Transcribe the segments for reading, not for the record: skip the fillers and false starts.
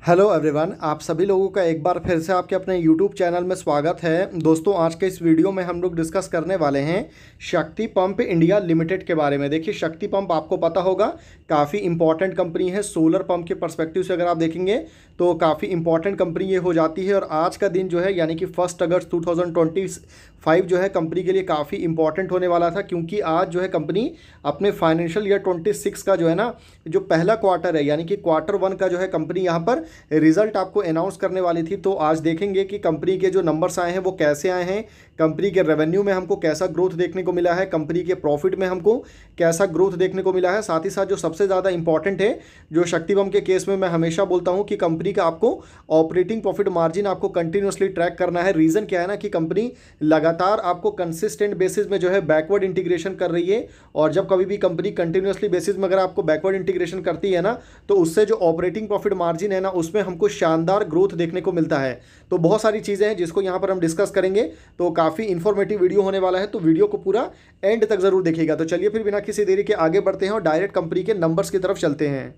Hello everyone, आप सभी लोगों का एक बार फिर से आपके अपने यूट्यूब चैनल में स्वागत है। दोस्तों, आज के इस वीडियो में हम लोग डिस्कस करने वाले हैं शक्ति पंप इंडिया लिमिटेड के बारे में। देखिए, शक्ति पंप आपको पता होगा काफ़ी इंपॉर्टेंट कंपनी है। सोलर पंप के पर्सपेक्टिव से अगर आप देखेंगे तो काफ़ी इंपॉर्टेंट कंपनी ये हो जाती है। और आज का दिन जो है यानी कि 1 अगस्त 2025 जो है कंपनी के लिए काफ़ी इंपॉर्टेंट होने वाला था, क्योंकि आज जो है कंपनी अपने फाइनेंशियल ईयर 26 का जो है ना, जो पहला क्वार्टर है यानी कि Q1 का जो है कंपनी यहाँ पर रिजल्ट आपको अनाउंस करने वाली थी। तो आज देखेंगे कि कंपनी के जो नंबर्स आए हैं वो कैसे आए हैं, कंपनी के रेवेन्यू में हमको कैसा ग्रोथ देखने को मिला है, कंपनी के प्रॉफिट में हमको कैसा ग्रोथ देखने को मिला है। साथ ही साथ जो सबसे ज़्यादा इंपॉर्टेंट है, जो शक्ति पंप के केस में मैं हमेशा बोलता हूँ कि कंपनी का आपको ऑपरेटिंग प्रॉफिट मार्जिन आपको कंटिन्यूसली ट्रैक करना है। रीज़न क्या है ना कि कंपनी लगातार आपको कंसिस्टेंट बेसिस में जो है बैकवर्ड इंटीग्रेशन कर रही है। और जब कभी भी कंपनी कंटिन्यूसली बेसिस में अगर आपको बैकवर्ड इंटीग्रेशन करती है ना, तो उससे जो ऑपरेटिंग प्रॉफिट मार्जिन है ना, उसमें हमको शानदार ग्रोथ देखने को मिलता है। तो बहुत सारी चीज़ें हैं जिसको यहाँ पर हम डिस्कस करेंगे। तो काफ़ी इन्फॉर्मेटिव वीडियो होने वाला है, तो वीडियो को पूरा एंड तक जरूर देखिएगा। तो चलिए फिर बिना किसी देरी के आगे बढ़ते हैं और डायरेक्ट कंपनी के नंबर्स की तरफ चलते हैं।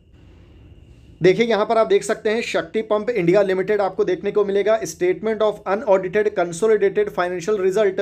देखिए, यहाँ पर आप देख सकते हैं शक्ति पंप इंडिया लिमिटेड आपको देखने को मिलेगा statement of unaudited consolidated financial result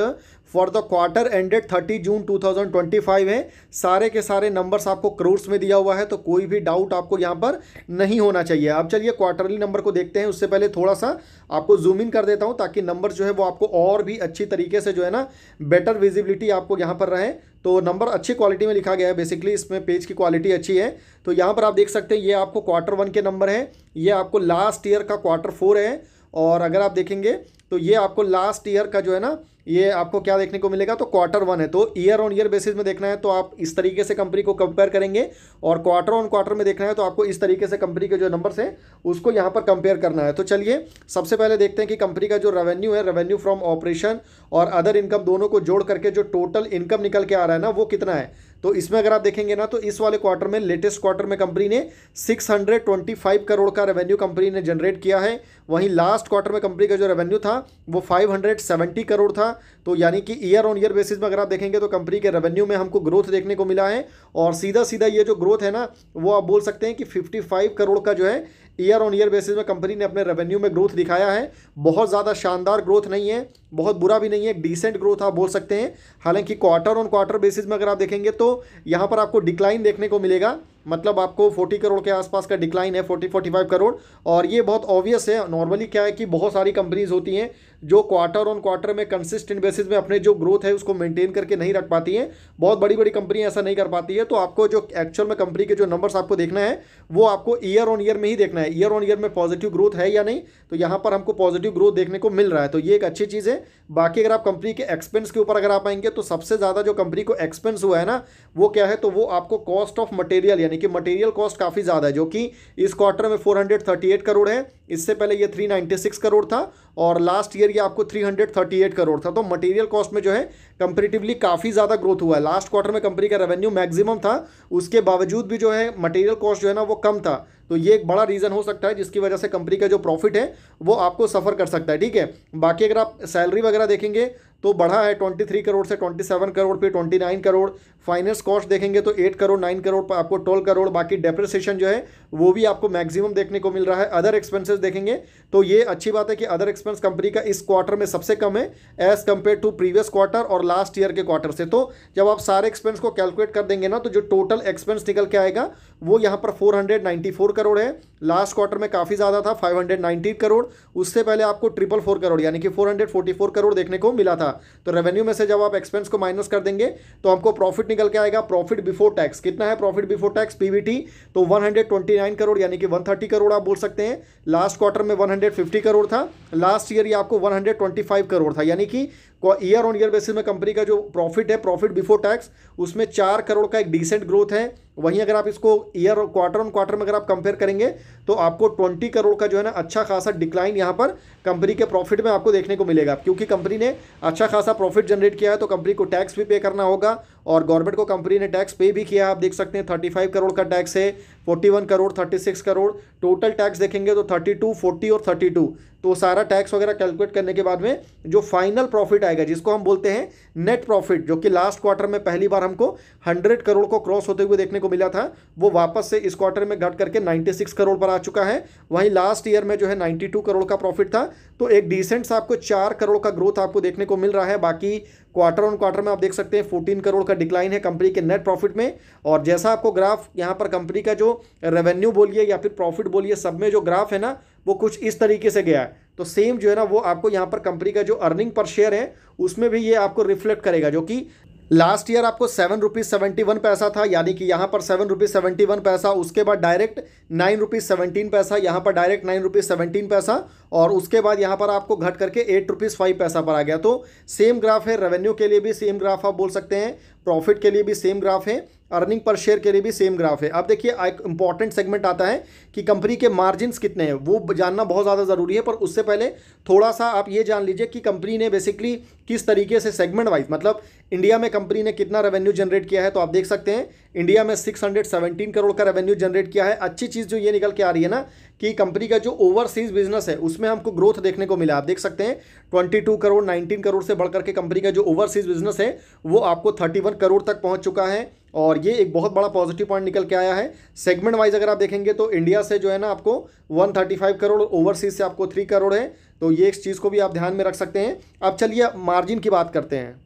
for the quarter ended 30 जून 2025 है। सारे के सारे नंबर्स आपको करोड़्स में दिया हुआ है, तो कोई भी डाउट आपको यहाँ पर नहीं होना चाहिए। अब चलिए क्वार्टरली नंबर को देखते हैं। उससे पहले थोड़ा सा आपको जूम इन कर देता हूँ ताकि नंबर जो है वो आपको और भी अच्छी तरीके से जो है ना, बेटर विजिबिलिटी आपको यहाँ पर रहे। तो नंबर अच्छी क्वालिटी में लिखा गया है, बेसिकली इसमें पेज की क्वालिटी अच्छी है। तो यहाँ पर आप देख सकते हैं ये आपको Q1 के नंबर है, ये आपको लास्ट ईयर का Q4 है। और अगर आप देखेंगे तो ये आपको लास्ट ईयर का जो है ना, ये आपको क्या देखने को मिलेगा, तो Q1 है। तो ईयर ऑन ईयर बेसिस में देखना है तो आप इस तरीके से कंपनी को कंपेयर करेंगे, और क्वार्टर ऑन क्वार्टर में देखना है तो आपको इस तरीके से कंपनी के जो नंबर्स हैं उसको यहाँ पर कंपेयर करना है। तो चलिए सबसे पहले देखते हैं कि कंपनी का जो रेवेन्यू है, रेवेन्यू फ्रॉम ऑपरेशन और अदर इनकम दोनों को जोड़ करके जो टोटल इनकम निकल के आ रहा है ना, वो कितना है। तो इसमें अगर आप देखेंगे ना, तो इस वाले क्वार्टर में, लेटेस्ट क्वार्टर में कंपनी ने 625 करोड़ का रेवेन्यू कंपनी ने जनरेट किया है। वहीं लास्ट क्वार्टर में कंपनी का जो रेवेन्यू था वो 570 करोड़ था। तो यानी कि ईयर ऑन ईयर बेसिस में अगर आप देखेंगे तो कंपनी के रेवेन्यू में हमको ग्रोथ देखने को मिला है। और सीधा सीधा ये जो ग्रोथ है ना, वो आप बोल सकते हैं कि 55 करोड़ का जो है ईयर ऑन ईयर बेसिस में कंपनी ने अपने रेवेन्यू में ग्रोथ दिखाया है। बहुत ज़्यादा शानदार ग्रोथ नहीं है, बहुत बुरा भी नहीं है, डिसेंट ग्रोथ आप बोल सकते हैं। हालांकि क्वार्टर ऑन क्वार्टर बेसिस में अगर आप देखेंगे तो यहाँ पर आपको डिक्लाइन देखने को मिलेगा, मतलब आपको 40 करोड़ के आसपास का डिक्लाइन है, 40-45 करोड़। और ये बहुत ऑब्वियस है। नॉर्मली क्या है कि बहुत सारी कंपनीज होती हैं जो क्वार्टर ऑन क्वार्टर में कंसिस्टेंट बेसिस में अपने जो ग्रोथ है उसको मेंटेन करके नहीं रख पाती हैं। बहुत बड़ी बड़ी कंपनी ऐसा नहीं कर पाती है। तो आपको जो एक्चुअल में कंपनी के जो नंबर्स आपको देखना है वो आपको ईयर ऑन ईयर में ही देखना है, ईयर ऑन ईयर में पॉजिटिव ग्रोथ है या नहीं। तो यहाँ पर हमको पॉजिटिव ग्रोथ देखने को मिल रहा है, तो ये एक अच्छी चीज़ है। बाकी अगर आप कंपनी के एक्सपेंस के ऊपर अगर आप आएंगे तो सबसे ज़्यादा जो कंपनी को एक्सपेंस हुआ है ना, वो क्या है, तो वो आपको कॉस्ट ऑफ मटेरियल यानी कि मटेरियल कॉस्ट काफ़ी ज़्यादा है, जो कि इस क्वार्टर में 438 करोड़ है। इससे पहले ये 396 करोड़ था और लास्ट ईयर ये आपको 338 करोड़ था। तो मटेरियल कॉस्ट में जो है कंपेरेटिवली काफ़ी ज़्यादा ग्रोथ हुआ है। लास्ट क्वार्टर में कंपनी का रेवेन्यू मैक्सिमम था, उसके बावजूद भी जो है मटेरियल कॉस्ट जो है ना वो कम था। तो ये एक बड़ा रीज़न हो सकता है जिसकी वजह से कंपनी का जो प्रॉफिट है वो आपको सफ़र कर सकता है। ठीक है, बाकी अगर आप सैलरी वगैरह देखेंगे तो बढ़ा है 23 करोड़ से 27 करोड़ पे 29 करोड़। फाइनेंस कॉस्ट देखेंगे तो 8 करोड़ 9 करोड़ पर आपको 12 करोड़। बाकी डेप्रिसिएशन जो है वो भी आपको मैक्सिमम देखने को मिल रहा है। अदर एक्सपेंसेस देखेंगे तो ये अच्छी बात है कि अदर एक्सपेंस कंपनी का इस क्वार्टर में सबसे कम है as compare to previous quarter और लास्ट ईयर के क्वार्टर से। तो जब आप सारे एक्सपेंस को कैलकुलेट कर देंगे ना, तो जो टोटल एक्सपेंस निकल के आएगा वो यहाँ पर 494 करोड़ है। लास्ट क्वार्टर में काफ़ी ज़्यादा था, 590 करोड़। उससे पहले आपको 444 करोड़ यानी कि 444 करोड़ देखने को मिला था। तो रेवेन्यू में से जब आप एक्सपेंस को माइनस कर देंगे तो हमको प्रॉफिट निकल के आएगा। प्रॉफिट बिफोर टैक्स कितना है, प्रॉफिट बिफोर टैक्स पीबीटी, तो 129 करोड़ यानी कि 130 करोड़ आप बोल सकते हैं। लास्ट क्वार्टर में 150 करोड़ था, लास्ट ईयर ये आपको 125 करोड़ था। यानी कि ईयर ऑन ईयर बेसिस में कंपनी का जो प्रॉफिट है, प्रॉफिट बिफोर टैक्स, उसमें 4 करोड़ का एक डिसेंट ग्रोथ है। वहीं अगर आप इसको ईयर क्वार्टर ऑन क्वार्टर में अगर आप कंपेयर करेंगे तो आपको 20 करोड़ का जो है ना अच्छा खासा डिक्लाइन यहाँ पर कंपनी के प्रॉफिट में आपको देखने को मिलेगा। क्योंकि कंपनी ने अच्छा खासा प्रॉफिट जनरेट किया है तो कंपनी को टैक्स भी पे करना होगा और गवर्नमेंट को कंपनी ने टैक्स पे भी किया है। आप देख सकते हैं 35 करोड़ का टैक्स है, 41 करोड़, 36 करोड़, टोटल टैक्स देखेंगे तो 32, 40 और 32। तो सारा टैक्स वगैरह कैलकुलेट करने के बाद में जो फाइनल प्रॉफिट आएगा, जिसको हम बोलते हैं नेट प्रॉफिट, जो कि लास्ट क्वार्टर में पहली बार हमको 100 करोड़ को क्रॉस होते हुए देखने को मिला था, वो वापस से इस क्वार्टर में घट करके 96 करोड़ पर आ चुका है। वहीं लास्ट ईयर में जो है 92 करोड़ का प्रॉफिट था। तो एक डिसेंट सा आपको 4 करोड़ का ग्रोथ आपको देखने को मिल रहा है। बाकी क्वार्टर ऑन क्वार्टर में आप देख सकते हैं 14 करोड़ का डिक्लाइन है कंपनी के नेट प्रॉफिट में। और जैसा आपको ग्राफ यहाँ पर कंपनी का जो रेवेन्यू बोलिए या फिर प्रॉफिट बोलिए, सब में जो ग्राफ है ना वो कुछ इस तरीके से गया है। तो सेम जो है ना वो आपको यहाँ पर कंपनी का जो अर्निंग पर शेयर है उसमें भी ये आपको रिफ्लेक्ट करेगा, जो कि लास्ट ईयर आपको 7 रुपीज़ 71 पैसा था, यानी कि यहाँ पर 7 रुपीज़ 71 पैसा, उसके बाद डायरेक्ट 9 रुपीज़ 17 पैसा, यहाँ पर डायरेक्ट 9 रुपीज़ 17 पैसा, और उसके बाद यहाँ पर आपको घट करके 8 रुपीज़ 5 पैसा पर आ गया। तो सेम ग्राफ है, रेवेन्यू के लिए भी सेम ग्राफ आप बोल सकते हैं, प्रॉफिट के लिए भी सेम ग्राफ है, अर्निंग पर शेयर के लिए भी सेम ग्राफ है। अब देखिए एक इंपॉर्टेंट सेगमेंट आता है कि कंपनी के मार्जिन्स कितने हैं, वो जानना बहुत ज़्यादा ज़रूरी है। पर उससे पहले थोड़ा सा आप ये जान लीजिए कि कंपनी ने बेसिकली किस तरीके से सेगमेंट वाइज, मतलब इंडिया में कंपनी ने कितना रेवेन्यू जनरेट किया है। तो आप देख सकते हैं इंडिया में 617 करोड़ का रेवेन्यू जनरेट किया है। अच्छी चीज़ जो ये निकल के आ रही है ना कि कंपनी का जो ओवरसीज बिजनेस है उसमें हमको ग्रोथ देखने को मिला। आप देख सकते हैं 22 करोड़ 19 करोड़ से बढ़कर के कंपनी का जो ओवरसीज बिजनेस है वो आपको 31 करोड़ तक पहुंच चुका है। और ये एक बहुत बड़ा पॉजिटिव पॉइंट निकल के आया है। सेगमेंट वाइज अगर आप देखेंगे तो इंडिया से जो है ना आपको 135 करोड़, ओवरसीज से आपको 3 करोड़ है। तो ये इस चीज़ को भी आप ध्यान में रख सकते हैं। अब चलिए मार्जिन की बात करते हैं।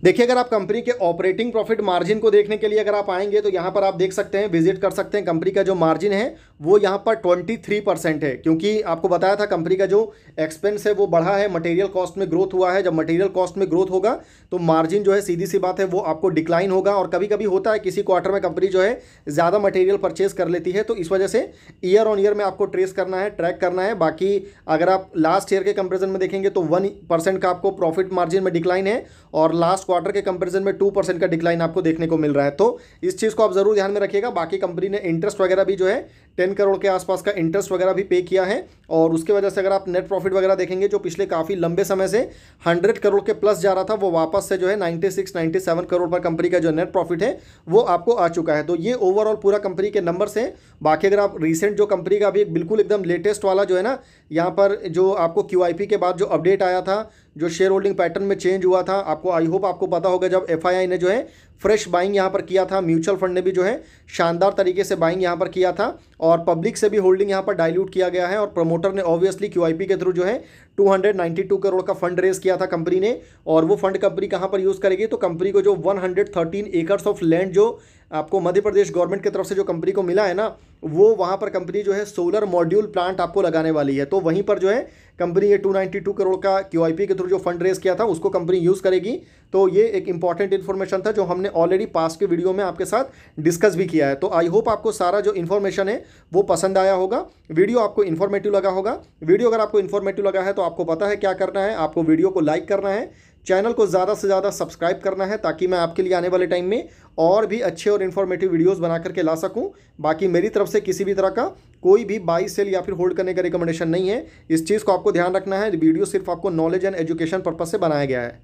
देखिए अगर आप कंपनी के ऑपरेटिंग प्रॉफिट मार्जिन को देखने के लिए अगर आप आएंगे तो यहाँ पर आप देख सकते हैं, विजिट कर सकते हैं, कंपनी का जो मार्जिन है वो यहाँ पर 23% है। क्योंकि आपको बताया था कंपनी का जो एक्सपेंस है वो बढ़ा है, मटेरियल कॉस्ट में ग्रोथ हुआ है। जब मटेरियल कॉस्ट में ग्रोथ होगा तो मार्जिन जो है सीधी सी बात है वो आपको डिक्लाइन होगा। और कभी कभी होता है किसी क्वार्टर में कंपनी जो है ज़्यादा मटेरियल परचेज कर लेती है, तो इस वजह से ईयर ऑन ईयर में आपको ट्रेस करना है, ट्रैक करना है। बाकी अगर आप लास्ट ईयर के कंपेरिजन में देखेंगे तो 1% का आपको प्रॉफिट मार्जिन में डिक्लाइन है, और लास्ट क्वार्टर के कंपेरिजन में 2% का डिक्लाइन आपको देखने को मिल रहा है। तो इस चीज़ को आप जरूर ध्यान में रखिएगा। बाकी कंपनी ने इंटरेस्ट वगैरह भी जो है 10 करोड़ के आसपास का इंटरेस्ट वगैरह भी पे किया है। और उसके वजह से अगर आप नेट प्रॉफिट वगैरह देखेंगे जो पिछले काफ़ी लंबे समय से 100 करोड़ के प्लस जा रहा था, वो वापस से जो है 96-97 करोड़ पर कंपनी का जो नेट प्रॉफिट है वो आपको आ चुका है। तो ये ओवरऑल पूरा कंपनी के नंबर्स हैं। बाकी अगर आप रिसेंट जो कंपनी का अभी बिल्कुल एकदम लेटेस्ट वाला जो है ना, यहाँ पर जो आपको QIP के बाद जो अपडेट आया था, जो शेयर होल्डिंग पैटर्न में चेंज हुआ था, आपको आई होप आपको पता होगा, जब FII ने जो है फ्रेश बाइंग यहाँ पर किया था, म्यूचुअल फंड ने भी जो है शानदार तरीके से बाइंग यहाँ पर किया था, और पब्लिक से भी होल्डिंग यहाँ पर डाइल्यूट किया गया है। और प्रमोटर ने ऑब्वियसली QIP के थ्रू जो है 292 करोड़ का फंड रेज किया था कंपनी ने। और वो फंड कंपनी कहाँ पर यूज़ करेगी, तो कंपनी को जो 113 एकर्स ऑफ लैंड जो आपको मध्य प्रदेश गवर्नमेंट की तरफ से जो कंपनी को मिला है ना, वो वहाँ पर कंपनी जो है सोलर मॉड्यूल प्लांट आपको लगाने वाली है। तो वहीं पर जो है कंपनी ये 292 करोड़ का QIP के थ्रू जो फंड रेज किया था उसको कंपनी यूज़ करेगी। तो ये एक इंपॉर्टेंट इन्फॉर्मेशन था जो हमने ऑलरेडी पास्ट के वीडियो में आपके साथ डिस्कस भी किया है। तो आई होप आपको सारा जो इन्फॉर्मेशन है वो पसंद आया होगा, वीडियो आपको इन्फॉर्मेटिव लगा होगा। वीडियो अगर आपको इन्फॉर्मेटिव लगा है तो आपको पता है क्या करना है, आपको वीडियो को लाइक करना है, चैनल को ज़्यादा से ज़्यादा सब्सक्राइब करना है, ताकि मैं आपके लिए आने वाले टाइम में और भी अच्छे और इन्फॉर्मेटिव वीडियोस बना करके ला सकूं। बाकी मेरी तरफ से किसी भी तरह का कोई भी बाई सेल या फिर होल्ड करने का रिकमेंडेशन नहीं है। इस चीज़ को आपको ध्यान रखना है। वीडियो सिर्फ आपको नॉलेज एंड एजुकेशन पर्पज से बनाया गया है।